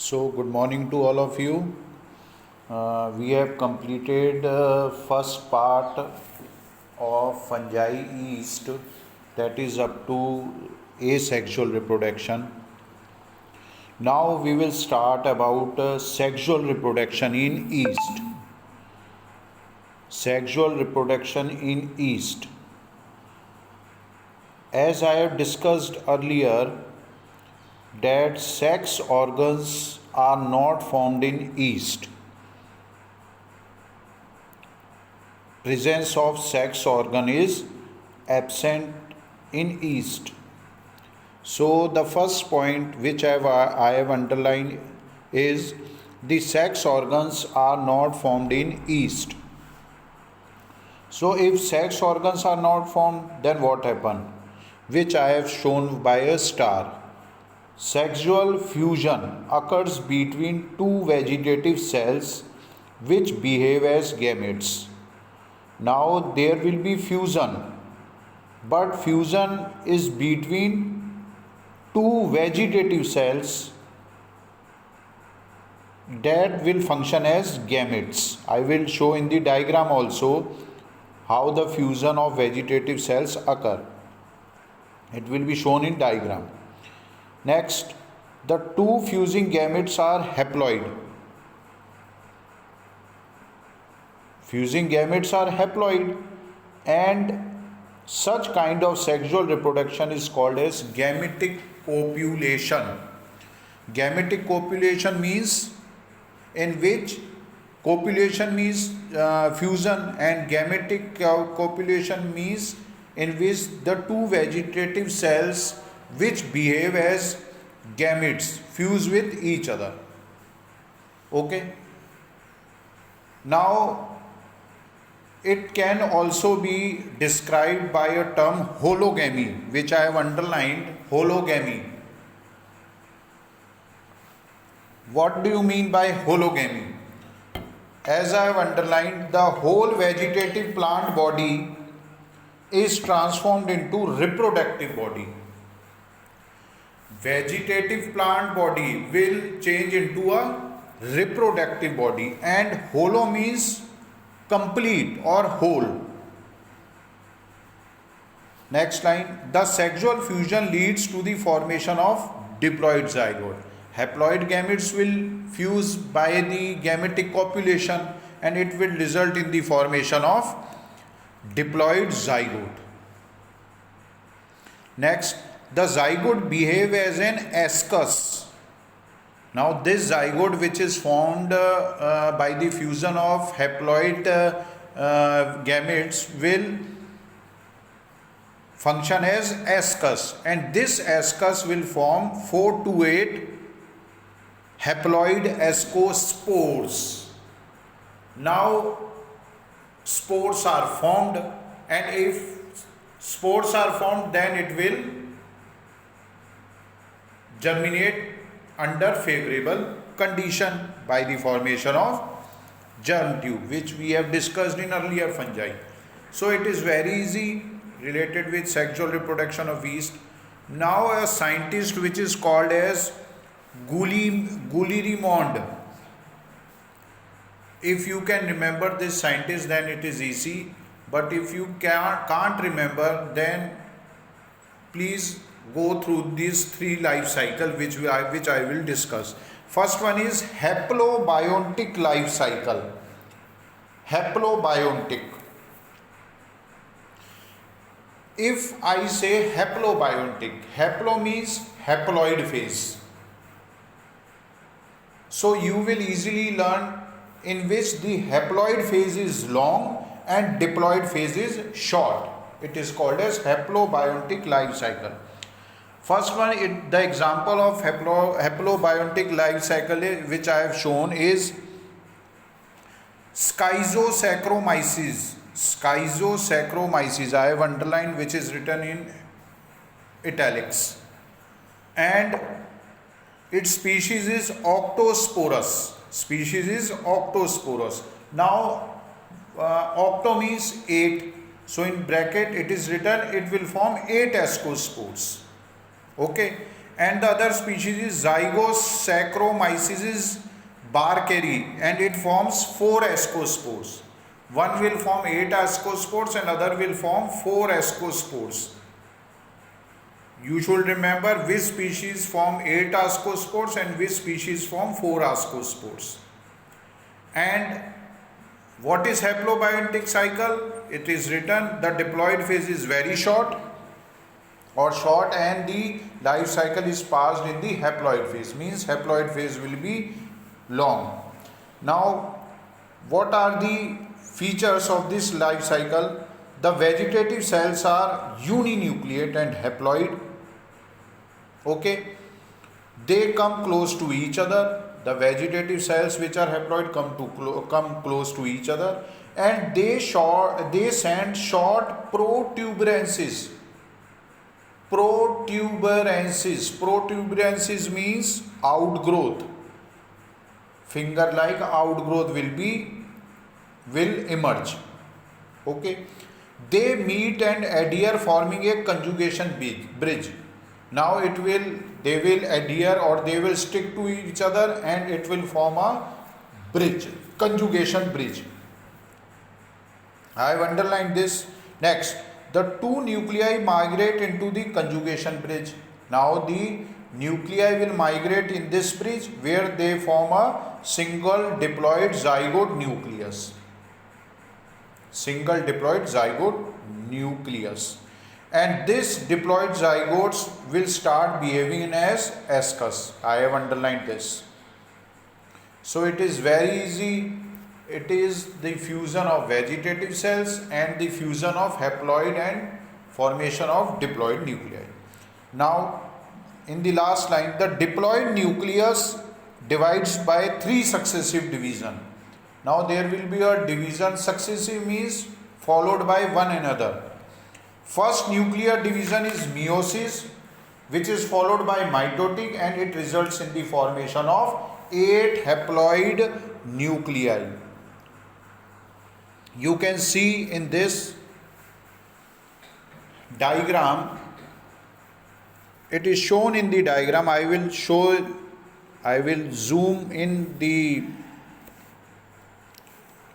So, good morning to all of you. We have completed first part of fungi yeast, that is up to asexual reproduction. Now we will start about sexual reproduction in yeast. Sexual reproduction in yeast. As I have discussed earlier, that sex organs are not formed in yeast. Presence of sex organ is absent in yeast. So the first point which I have underlined is the sex organs are not formed in yeast. So if sex organs are not formed, then what happen? Which I have shown by a star. Sexual fusion occurs between two vegetative cells which behave as gametes. Now there will be fusion, but fusion is between two vegetative cells that will function as gametes. I will show in the diagram also how the fusion of vegetative cells occur. It will be shown in diagram. Next, the two fusing gametes are haploid. Fusing gametes are haploid, and such kind of sexual reproduction is called as gametic copulation. Gametic copulation means in which copulation means fusion, and gametic copulation means in which the two vegetative cells which behave as gametes fuse with each other. Okay. Now it can also be described by a term hologamy, which I have underlined. Hologamy. What do you mean by hologamy? As I have underlined, the whole vegetative plant body is transformed into reproductive body. Vegetative plant body will change into a reproductive body, and holo means complete or whole. Next line, the sexual fusion leads to the formation of diploid zygote. Haploid gametes will fuse by the gametic copulation, and it will result in the formation of diploid zygote. Next, the zygote behave as an ascus. Now this zygote, which is formed by the fusion of haploid gametes, will function as ascus, and this ascus will form 4 to 8 haploid ascospores. Now spores are formed, and if spores are formed, then it will germinate under favorable condition by the formation of germ tube, which we have discussed in earlier fungi. So it is very easy related with sexual reproduction of yeast. Now a scientist which is called as Goulier-Monde. If you can remember this scientist, then it is easy, but if you can't remember, then please go through these three life cycle which I will discuss. First one is haplobiontic life cycle. Haplobiontic. If I say haplobiontic, haplo means haploid phase. So you will easily learn in which the haploid phase is long and diploid phase is short. It is called as haplobiontic life cycle. First one, the example of haplobiontic life cycle which I have shown is Schizosaccharomyces. Schizosaccharomyces I have underlined, which is written in italics, and its species is Octosporus. Species is Octosporus. Now octo means 8, so in bracket it is written it will form 8 ascospores. Okay, and the other species is Zygosaccharomyces barkeri, and it forms 4 ascospores. One will form 8 ascospores and other will form 4 ascospores. You should remember which species form 8 ascospores and which species form 4 ascospores. And what is haplobiontic cycle? It is written the diploid phase is very short and the life cycle is passed in the haploid phase, means haploid phase will be long. Now, what are the features of this life cycle? The vegetative cells are uninucleate and haploid. Okay, they come close to each other. The vegetative cells which are haploid come close to each other, and they send short protuberances. Protuberances means outgrowth. Finger-like outgrowth will emerge. Okay, they meet and adhere, forming a conjugation bridge. Now they will adhere or they will stick to each other, and it will form a bridge, conjugation bridge. I have underlined this. Next, the two nuclei migrate into the conjugation bridge. Now the nuclei will migrate in this bridge, where they form a single diploid zygote nucleus. Single diploid zygote nucleus. And this diploid zygotes will start behaving as ascus. I have underlined this. So it is very easy. It is the fusion of vegetative cells and the fusion of haploid and formation of diploid nuclei. Now, in the last line, the diploid nucleus divides by 3 successive division. Now there will be a division, successive means followed by one another. First nuclear division is meiosis, which is followed by mitotic, and it results in the formation of 8 haploid nuclei. You can see in this diagram, it is shown in the diagram. I will zoom in the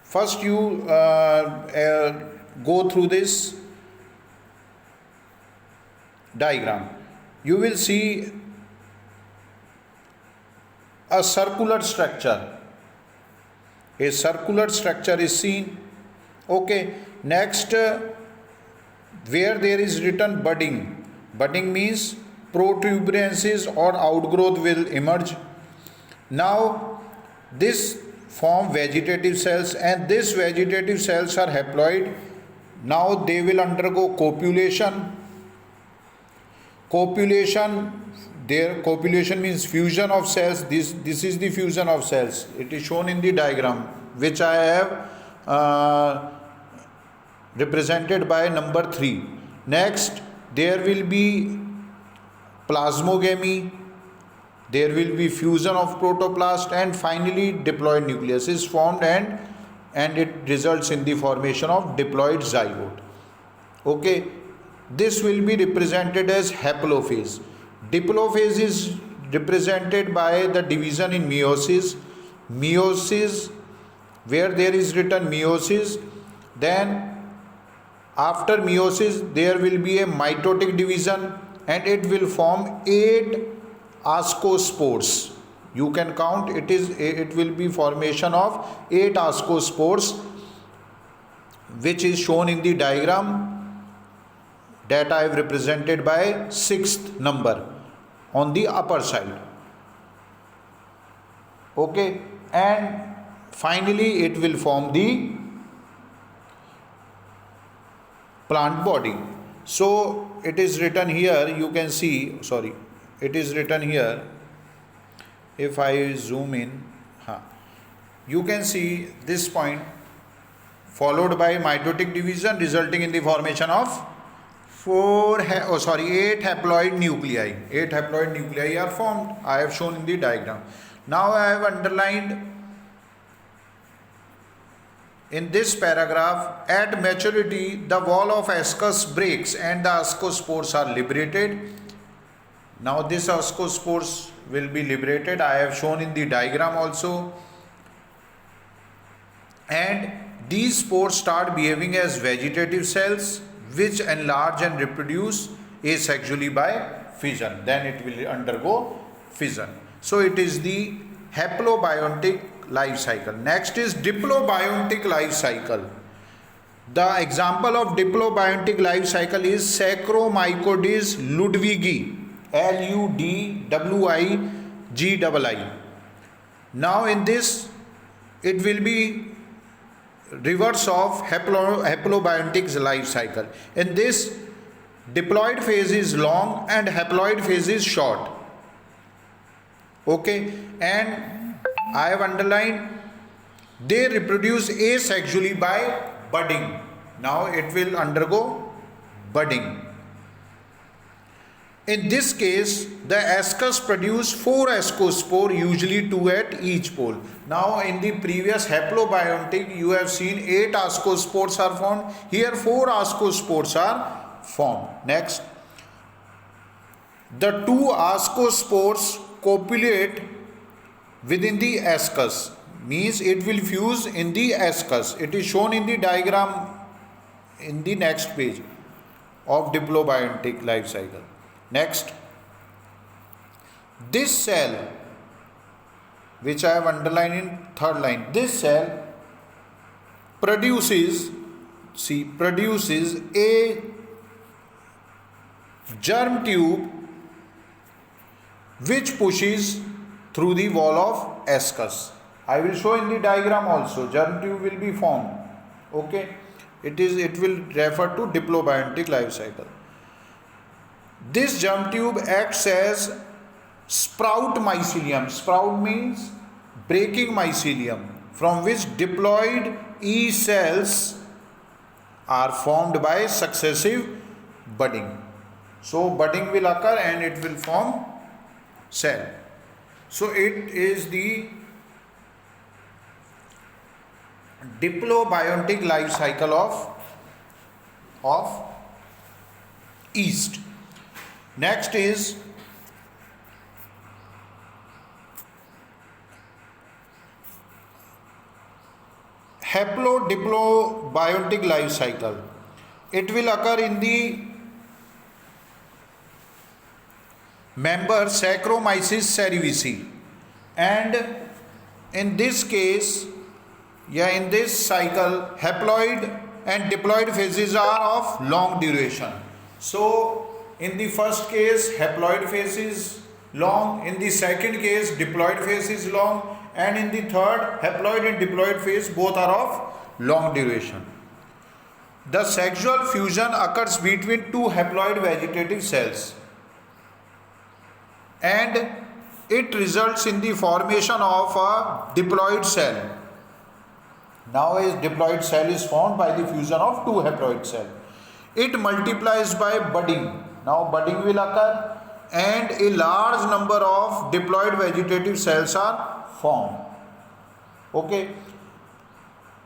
first. You go through this diagram. You will see a circular structure. A circular structure is seen. Okay. Next, where there is written budding. Budding means protuberances or outgrowth will emerge. Now, this form vegetative cells, and these vegetative cells are haploid. Now they will undergo copulation. Copulation means fusion of cells. This is the fusion of cells. It is shown in the diagram, which I have represented by number 3. Next, there will be plasmogamy. There will be fusion of protoplast, and finally diploid nucleus is formed, and it results in the formation of diploid zygote. Okay. This will be represented as haplophase. Diplophase is represented by the division in meiosis. Meiosis, where there is written meiosis, then after meiosis there will be a mitotic division, and it will form 8 ascospores. You can count, it will be formation of 8 ascospores, which is shown in the diagram that I have represented by 6th number on the upper side. Okay, and finally it will form the plant body. So it is written here, you can see, it is written here. If I zoom in, you can see this point, followed by mitotic division resulting in the formation of 8 haploid nuclei. 8 haploid nuclei are formed. I have shown in the diagram. Now I have underlined in this paragraph, at maturity the wall of ascus breaks and the ascospores are liberated. Now this ascospores will be liberated. I have shown in the diagram also. And these spores start behaving as vegetative cells which enlarge and reproduce asexually by fission. Then it will undergo fission. So it is the haplobiontic life cycle. Next is diplobiontic life cycle. The example of diplobiontic life cycle is Saccharomycodes ludwigi, Ludwigii. Now in this it will be reverse of haplobiontic life cycle. In this, diploid phase is long and haploid phase is short. Okay, and I have underlined they reproduce asexually by budding. Now it will undergo budding. In this case, the ascus produce 4 ascospore, usually 2 at each pole. Now in the previous haplobiontic, you have seen 8 ascospores are formed. Here 4 ascospores are formed. Next, the 2 ascospores copulate within the ascus, means it will fuse in the ascus. It is shown in the diagram in the next page of diplobiontic life cycle. Next, this cell which I have underlined in third line, this cell produces a germ tube which pushes through the wall of ascus. I will show in the diagram also. Germ tube will be formed. Okay, it will refer to diplobiontic life cycle. This germ tube acts as sprout mycelium. Sprout means breaking mycelium, from which diploid E cells are formed by successive budding. So budding will occur and it will form cell. So it is the diplobiontic life cycle of yeast. Next is haplodiplobiontic life cycle. It will occur in the member Saccharomyces cerevisiae, and in this case, in this cycle, haploid and diploid phases are of long duration. So in the first case, haploid phase is long, in the second case, diploid phase is long, and in the third, haploid and diploid phase both are of long duration. The sexual fusion occurs between 2 haploid vegetative cells, and it results in the formation of a diploid cell. Now a diploid cell is formed by the fusion of 2 haploid cells. It multiplies by budding. Now budding will occur and a large number of diploid vegetative cells are formed. Okay.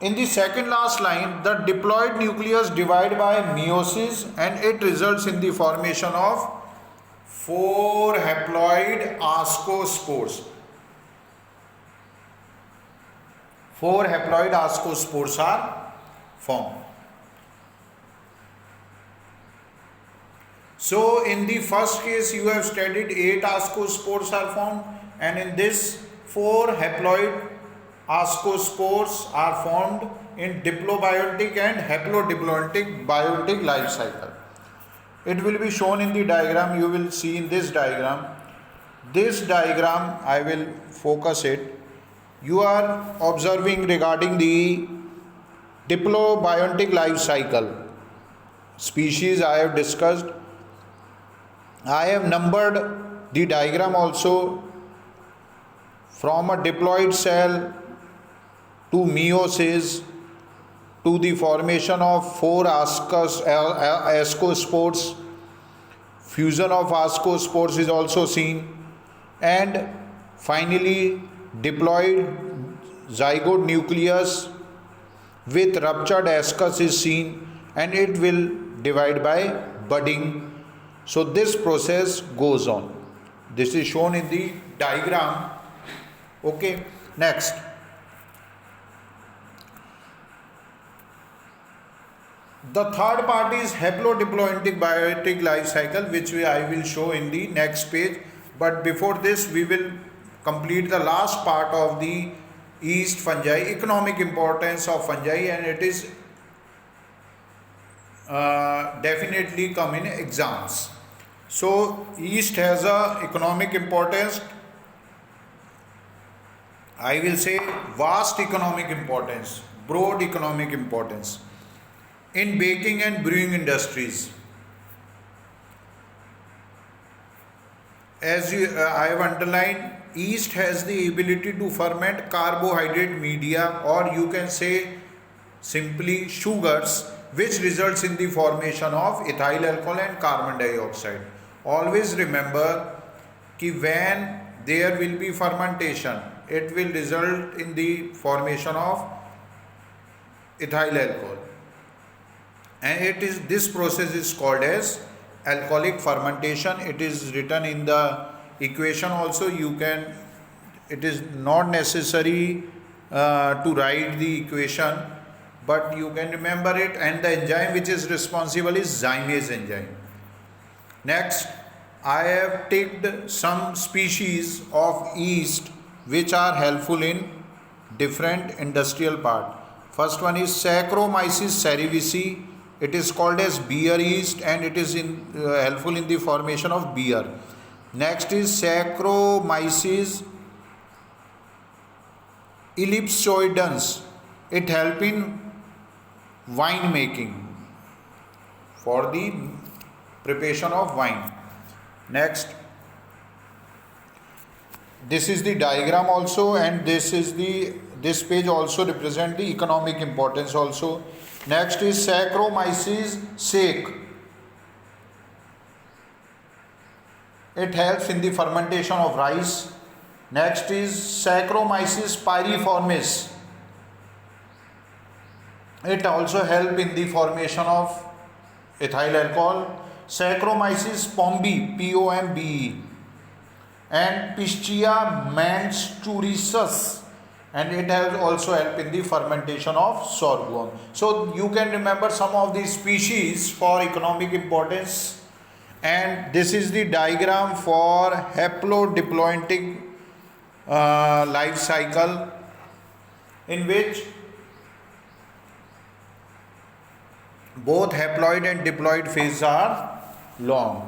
In the second last line, the diploid nucleus divides by meiosis and it results in the formation of 4 haploid ascospores. 4 haploid ascospores are formed. So in the first case you have studied 8 ascospores are formed, and in this 4 haploid ascospores are formed in diplobiontic and haplodiplobiontic life cycle. It will be shown in the diagram. You will see in this diagram. This diagram I will focus it. You are observing regarding the diplobiontic life cycle. Species I have discussed. I have numbered the diagram also from a diploid cell to meiosis to the formation of 4 ascospores. Fusion of ascospores is also seen, and finally diploid zygote nucleus with ruptured ascus is seen, and it will divide by budding. So this process goes on. This is shown in the diagram. Okay, next. The third part is haplodiploidic biotic life cycle, which I will show in the next page. But before this, we will complete the last part of the yeast fungi, economic importance of fungi, and it is definitely come in exams. So yeast has a economic importance, I will say vast economic importance, broad economic importance in baking and brewing industries. As I have underlined, yeast has the ability to ferment carbohydrate media, or you can say simply sugars, which results in the formation of ethyl alcohol and carbon dioxide. Always remember कि when there will be fermentation, it will result in the formation of ethyl alcohol, and it is this process is called as alcoholic fermentation. It is written in the equation also. You can, it is not necessary to write the equation, but you can remember it. And the enzyme which is responsible is zymase enzyme. Next, I have ticked some species of yeast which are helpful in different industrial part. First one is Saccharomyces cerevisiae. It is called as beer yeast, and it is helpful in the formation of beer. Next is Saccharomyces ellipsoidans. It helps in wine making, for the preparation of wine. Next, this is the diagram also, and this page also represent the economic importance also. Next is Saccharomyces sake. It helps in the fermentation of rice. Next is Saccharomyces pyriformis. It also helps in the formation of ethyl alcohol. Saccharomyces pombe, Pombe, and Piscia menstruosus, and it has also helped in the fermentation of sorghum. So you can remember some of these species for economic importance. And this is the diagram for haplodiploidic life cycle, in which both haploid and diploid phases are long.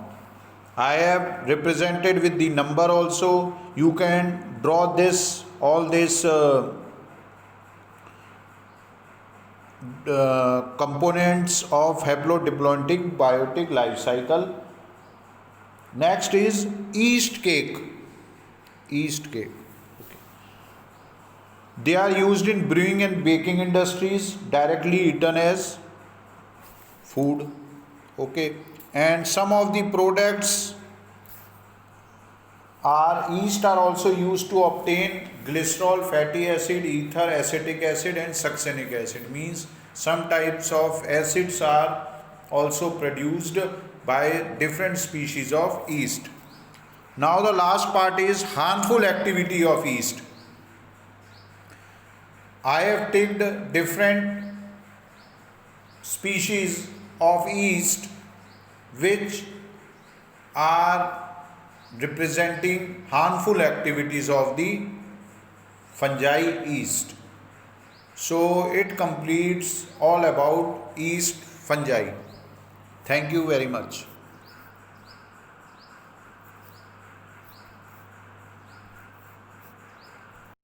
I have represented with the number also. You can draw this, all this components of haplodiploidic biotic life cycle. Next is yeast cake. Yeast cake. Okay. They are used in brewing and baking industries, directly eaten as food. Okay. And some of the products are yeast are also used to obtain glycerol, fatty acid, ether, acetic acid, and succinic acid. Means some types of acids are also produced by different species of yeast. Now the last part is harmful activity of yeast. I have ticked different species of yeast which are representing harmful activities of the fungi yeast. So it completes all about yeast fungi. Thank you very much.